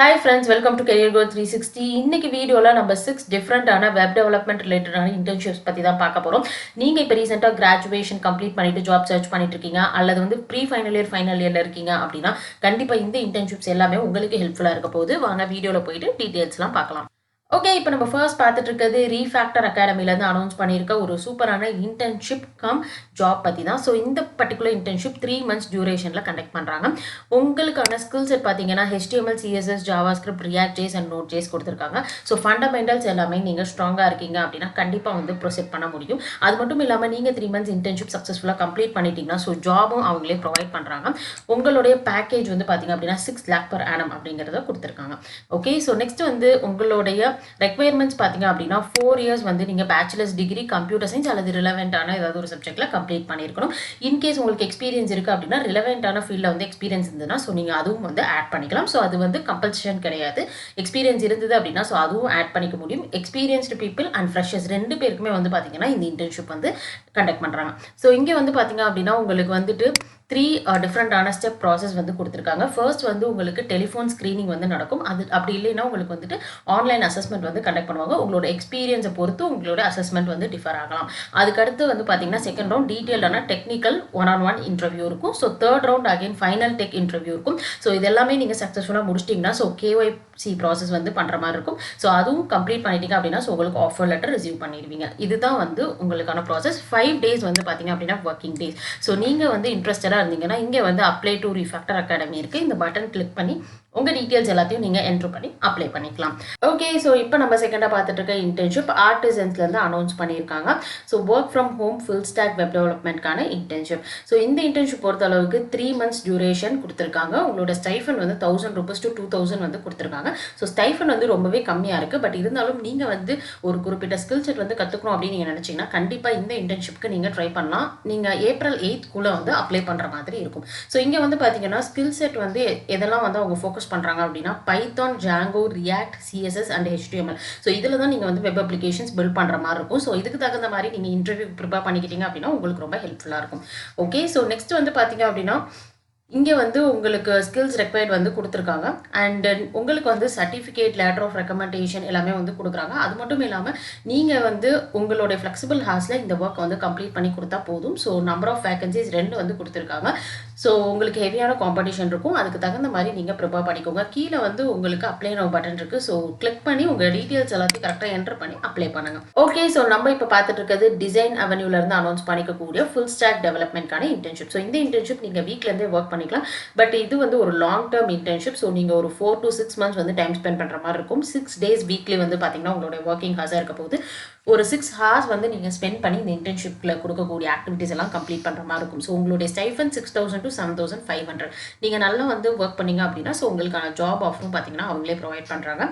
Hi friends, welcome to Career Growth 360. இன்னைக்கு வீடியோல நம்ம 6 டிஃபரெண்டான வெப் டெவலப்மெண்ட் ரிலேட்டடான இன்டர்ன்ஷிப்ஸ் பத்தி தான் பார்க்க போறோம். நீங்க இப்ப ரீசெண்டா கிராஜுவேஷன் கம்ப்ளீட் பண்ணிட்டு ஜாப் சர்ச் பண்ணிட்டு இருக்கீங்க அல்லது வந்து ப்ரீ ஃபைனல் இயர் ஃபைனல் இயர்ல இருக்கீங்க அப்படின்னா கண்டிப்பா இந்த இன்டர்ன்ஷிப்ஸ் எல்லாமே உங்களுக்கு ஹெல்ப்ஃபுல்லா இருக்க போகுது. வாங்க வீடியோல போயிட்டு டீடைல்ஸ்லாம் பார்க்கலாம். ஓகே, இப்போ நம்ம ஃபர்ஸ்ட் பார்த்துட்டு இருக்கிறது ரீஃபேக்டர் அகாடமிலேருந்து அனௌன்ஸ் பண்ணியிருக்க ஒரு சூப்பரான இன்டர்ன்ஷிப் கம் ஜாப் பற்றி தான். ஸோ இந்த பர்டிகுலர் இன்டர்ன்ஷிப் 3 months டியூரேஷனில் கண்டக்ட் பண்ணுறாங்க. உங்களுக்கான ஸ்கில் செட் பார்த்தீங்கன்னா HTML, CSS, JavaScript, React JS and Node.js கொடுத்துருக்காங்க. ஸோ ஃபண்டமெண்டல்ஸ் எல்லாமே நீங்கள் ஸ்ட்ராங்காக இருக்கீங்க அப்படின்னா கண்டிப்பாக வந்து ப்ரொசீட் பண்ண முடியும். அது மட்டும் இல்லாமல் நீங்கள் 3 months இன்டர்ன்ஷிப் சக்ஸஸ்ஃபுல்லாக கம்ப்ளீட் பண்ணிட்டீங்கன்னா ஸோ ஜாபும் அவங்களே ப்ரொவைட் பண்ணுறாங்க. உங்களுடைய பேக்கேஜ் வந்து பார்த்தீங்க அப்படின்னா 6 lakh per annum அப்படிங்கிறத கொடுத்துருக்காங்க. ஓகே, ஸோ நெக்ஸ்ட் வந்து உங்களுடைய ரெக்வயர்மெண்ட்ஸ் பார்த்தீங்க அப்படின்னா 4 years வந்து நீங்கள் பேச்சுலர்ஸ் டிகிரி கம்ப்யூட்டர் சயின்ஸ் அல்லது ரிலவெண்ட்டான ஏதாவது ஒரு சப்ஜெக்ட்ல கம்ப்ளீட் பண்ணியிருக்கணும். இன்கேஸ் உங்களுக்கு எக்ஸ்பீரியன்ஸ் இருக்குது அப்படின்னா ரிலவெண்ட்டான ஃபீல்டில் வந்து எக்ஸ்பீரியன்ஸ் இருந்ததுன்னா ஸோ நீங்கள் அதுவும் வந்து ஆட் பண்ணிக்கலாம். ஸோ அது வந்து கம்பல்ஷன் கிடையாது. எக்ஸ்பீரியன்ஸ் இருந்தது அப்படின்னா ஸோ அதுவும் ஆட் பண்ணிக்க முடியும். எக்ஸ்பீரியன்ஸ்டு பீப்புள் அண்ட் ஃப்ரெஷர்ஸ் 2 பேருக்குமே வந்து பார்த்தீங்கன்னா இந்த இன்டர்ன்ஷிப் வந்து கண்டக்ட் பண்ணுறாங்க. ஸோ இங்கே வந்து பார்த்தீங்க அப்படின்னா உங்களுக்கு வந்துட்டு 3 டிஃப்ரெண்டான ஸ்டெப் ப்ராசஸ் வந்து கொடுத்துருக்காங்க. ஃபர்ஸ்ட் வந்து உங்களுக்கு டெலிஃபோன் ஸ்க்ரீனிங் வந்து நடக்கும். அது அப்படி இல்லைன்னா உங்களுக்கு வந்துட்டு ஆன்லைன் அசஸ்மெண்ட் வந்து கண்டக்ட் பண்ணுவாங்க. உங்களோட எக்ஸ்பீரியன்ஸை பொறுத்து உங்களோட அசஸ்மெண்ட் வந்து டிஃபர் ஆகலாம். அதுக்கடுத்து வந்து பார்த்தீங்கன்னா செகண்ட் ரவுண்ட் டீட்டெயிலான டெக்னிக்கல் 1-on-1 இன்டர்வியூ இருக்கும். So third round again final tech interview இருக்கும். ஸோ இது எல்லாமே நீங்கள் சக்ஸஸ்ஃபுல்லாக முடிச்சிட்டிங்கன்னா ஸோ KYC ப்ராசஸ் வந்து பண்ணுற மாதிரி இருக்கும். ஸோ அதுவும் கம்ப்ளீட் பண்ணிட்டீங்க அப்படின்னா ஸோ உங்களுக்கு ஆஃபர் லெட்டர் ரிசீவ் பண்ணிடுவீங்க. இதுதான் வந்து உங்களுக்கான ப்ராசஸ். 5 days வந்து பார்த்தீங்க அப்படின்னா ஒர்க்கிங் டேஸ். ஸோ நீங்கள் வந்து இன்ட்ரெஸ்டடாக இருந்தீங்கன்னா இங்கே வந்து அப்ளை டு ரீஃபேக்டர் அகாடமி இருக்குது. இந்த பட்டன் கிளிக் பண்ணி உங்கள் டீட்டெயில்ஸ் எல்லாத்தையும் நீங்கள் என்ட்ரு பண்ணி அப்ளை பண்ணிக்கலாம். ஓகே, ஸோ இப்போ நம்ம செகண்டாக பார்த்துட்டு இருக்க இன்டர்ன்ஷிப் ஆர்டிசன்ஸ்லேருந்து அனௌன்ஸ் பண்ணியிருக்காங்க. So work from home full stack web டெவலப்மெண்ட்கான இன்டர்ன்ஷிப். ஸோ இந்த இன்டர்ன்ஷிப் பொறுத்த அளவுக்கு 3 months டியூரேஷன் கொடுத்துருக்காங்க. உங்களோட ஸ்டைஃபன் வந்து 1000 rupees to 2000 வந்து கொடுத்துருக்காங்க. ஸோ ஸ்டைஃபன் வந்து ரொம்பவே கம்மியாக இருக்குது. பட் இருந்தாலும் நீங்கள் வந்து ஒரு குறிப்பிட்ட ஸ்கில் செட் வந்து கற்றுக்கணும் அப்படின்னு நீங்கள் நினச்சிங்கன்னா கண்டிப்பாக இந்த இன்டர்ன்ஷிப்க்கு நீங்கள் ட்ரை பண்ணலாம். நீங்கள் April 8th வந்து அப்ளை பண்ணுற மாதிரி இருக்கும். ஸோ இங்கே வந்து பார்த்தீங்கன்னா ஸ்கில் செட் வந்து எதெல்லாம் வந்து அவங்க ஃபோக்கஸ் பண்ணுறாங்க அப்படின்னா Python, Django, react, CSS and HTML. So இதில் தான் நீங்கள் வந்து வெப் அப்ளிகேஷன்ஸ் பில்ட் பண்ணுற மாதிரி இருக்கும். ஸோ இதுக்கு தகுந்த மாதிரி நீங்கள் இன்டர்வியூ ப்ரிப்பேர் பண்ணிக்கிட்டீங்க அப்படின்னா உங்களுக்கு ரொம்ப ஹெல்ப்ஃபுல்லாக இருக்கும். ஓகே, ஸோ நெக்ஸ்ட் வந்து பார்த்தீங்க அப்படின்னா இங்கே வந்து உங்களுக்கு ஸ்கில்ஸ் ரெக்வயர்ட் வந்து கொடுத்துருக்காங்க. அண்ட் உங்களுக்கு வந்து சர்டிஃபிகேட், லெட்டர் ஆஃப் ரெக்கமெண்டேஷன் எல்லாமே வந்து கொடுக்குறாங்க. அது மட்டும் இல்லாமல் நீங்கள் வந்து உங்களுடைய ஃப்ளெக்சிபிள் ஹார்ஸில் இந்த ஒர்க் வந்து கம்ப்ளீட் பண்ணி கொடுத்தா போதும். ஸோ நம்பர் ஆஃப் வேகன்சிஸ் 2 வந்து கொடுத்துருக்காங்க. ஸோ உங்களுக்கு ஹெவியான காம்படிஷன் இருக்கும். அதுக்கு தகுந்த மாதிரி நீங்கள் ப்ரிப்பேர் பண்ணிக்கோங்க. கீழே வந்து உங்களுக்கு அப்ளை நவ் பட்டன் இருக்குது. ஸோ கிளிக் பண்ணி உங்கள் டீட்டெயில்ஸ் எல்லாத்தையும் கரெக்டாக என்டர் பண்ணி அப்ளை பண்ணுங்கள். ஓகே, ஸோ நம்ம இப்போ பார்த்துட்டு இருக்கிறது டிசைன் அவென்யூலேருந்து அனௌன்ஸ் பண்ணிக்கக்கூடிய ஃபுல் ஸ்டாக் டெவலப்மெண்ட்கான இன்டர்ன்ஷிப். ஸோ இந்த இன்டர்ன்ஷிப் நீங்கள் வீக்லேருந்தே ஒர்க் பண்ணிக்கலாம். பட் இது வந்து ஒரு லாங் டேர்ம் இன்டர்ன்ஷிப். ஸோ நீங்கள் ஒரு 4 to 6 months வந்து டைம் ஸ்பெண்ட் பண்ணுற மாதிரி இருக்கும். 6 days வீக்லி வந்து பார்த்தீங்கன்னா உங்களுடைய ஒர்க்கிங் ஹார்ஸாக இருக்க போகுது. ஒரு 6 hours வந்து நீங்கள் ஸ்பெண்ட் பண்ணி இந்த இன்டர்ன்ஷிப்பில் கொடுக்கக்கூடிய ஆக்டிவிட்டிஸ் எல்லாம் கம்ப்ளீட் பண்ணுற மாதிரி இருக்கும். ஸோ உங்களுடைய ஸ்டைஃபன் 6000 to 7500. நீங்கள் நல்லா வந்து ஒர்க் பண்ணீங்க அப்படின்னா ஸோ உங்களுக்கான ஜாப் ஆஃபரும் பார்த்தீங்கன்னா அவங்களே ப்ரொவைட் பண்ணுறாங்க.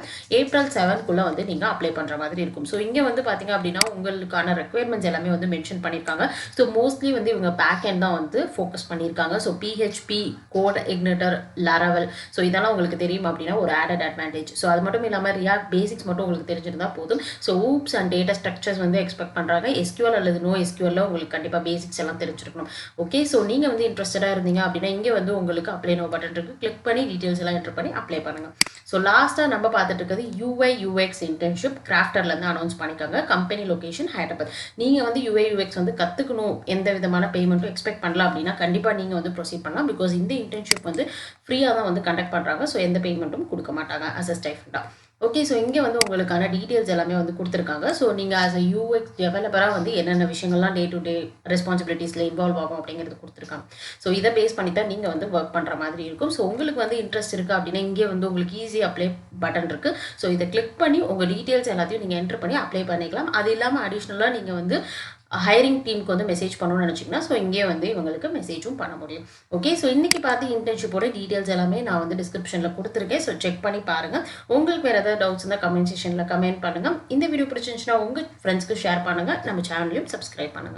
April 7th வந்து நீங்கள் அப்ளை பண்ணுற மாதிரி இருக்கும். ஸோ இங்கே வந்து பார்த்தீங்க அப்படின்னா உங்களுக்கான ரெக்வயர்மெண்ட்ஸ் எல்லாமே வந்து மென்ஷன் பண்ணியிருக்காங்க. ஸோ மோஸ்ட்லி வந்து இவங்க பேக் எண்ட் தான் வந்து ஃபோக்கஸ் பண்ணியிருக்காங்க. So PHP, CodeIgniter, Laravel. So இதெல்லாம் உங்களுக்கு தெரியும் அப்படின்னா ஒரு ஆடட் அட்வான்டேஜ். ஸோ அது மட்டும் இல்லாமல் ரியாக்ட் பேசிக்ஸ் மட்டும் உங்களுக்கு தெரிஞ்சிருந்தா போதும். So oops and data structures வந்து எக்ஸ்பெக்ட் பண்ணுறாங்க. SQL அல்லது நோ SQL உங்களுக்கு கண்டிப்பாக பேசிக்ஸ் எல்லாம் தெரிஞ்சிருக்கணும். ஓகே, ஸோ நீங்கள் வந்து இன்ட்ரெஸ்டடாக இருந்தீங்க அப்படின்னா இங்கே வந்து உங்களுக்கு அப்ளை நோ பட்டன் இருக்குது. கிளிக் பண்ணி டீட்டெயில்ஸ் எல்லாம் என்டர் பண்ணி அப்ளை பண்ணுங்கள். ஸோ லாஸ்ட்டாக நம்ம பார்த்துட்டு இருக்கிறது UI UX இன்டர்ன்ஷிப் கிராஃப்டர்லேருந்து அனௌன்ஸ் பண்ணிக்காங்க. Company location Hyderabad. நீங்கள் வந்து UI UX வந்து கற்றுக்கணும், எந்த விதமான பேமெண்ட்டும் எக்ஸ்பெக்ட் பண்ணலாம் அப்படின்னா கண்டிப்பாக நீங்கள் வந்து ப்ரொசீட் பண்ணலாம். பிகாஸ் இந்த இன்டர்ன்ஷிப் வந்து ஃப்ரீயாக தான் வந்து கண்டக்ட் பண்ணுறாங்க. ஸோ எந்த பேமெண்ட்டும் கொடுக்க மாட்டாங்க அஸ் அ ஸ்டைஃபண்டாக. ஓகே, ஸோ இங்கே வந்து உங்களுக்கான டீட்டெயில்ஸ் எல்லாமே வந்து கொடுத்துருக்காங்க. ஸோ நீங்கள் ஆஸ் அ UX டெவலப்பராக வந்து என்னென்ன விஷயங்கள்லாம் டே டு டே ரெஸ்பான்சிபிலிட்டிஸில் இன்வால்வ் ஆகும் அப்படிங்கிறது கொடுத்துருக்காங்க. ஸோ இதை பேஸ் பண்ணி தான் நீங்கள் வந்து ஒர்க் பண்ணுற மாதிரி இருக்கும். ஸோ உங்களுக்கு வந்து இன்ட்ரெஸ்ட் இருக்குது அப்படின்னா இங்கே வந்து உங்களுக்கு ஈஸி அப்ளை பட்டன் இருக்குது. ஸோ இதை கிளிக் பண்ணி உங்கள் டீட்டெயில்ஸ் எல்லாத்தையும் நீங்கள் என்ட்ரு பண்ணி அப்ளை பண்ணிக்கலாம். அது இல்லாமல் அடிஷ்னலாக நீங்கள் வந்து ஹைரிங் டீமுக்கு வந்து மெசேஜ் பண்ணணும்னு நினச்சிங்கன்னா ஸோ இங்கே வந்து இவங்களுக்கு மெசேஜும் பண்ண முடியும். ஓகே, ஸோ இன்றைக்கி பார்த்து இன்டர்ன்ஷிப்போட டீட்டெயில்ஸ் எல்லாமே நான் வந்து டிஸ்கிரிப்ஷனில் கொடுத்துருக்கேன். ஸோ செக் பண்ணி பாருங்கள். உங்களுக்கு வேறு ஏதாவது டவுட்ஸ் இருந்தால் கமெண்ட் செக்ஷனில் கமெண்ட் பண்ணுங்கள். இந்த வீடியோ பிடிச்சிருந்துச்சுன்னா உங்கள் ஃப்ரெண்ட்ஸ்க்கு ஷேர் பண்ணுங்கள். நம்ம சேனலையும் சப்ஸ்கிரைப் பண்ணுங்கள்.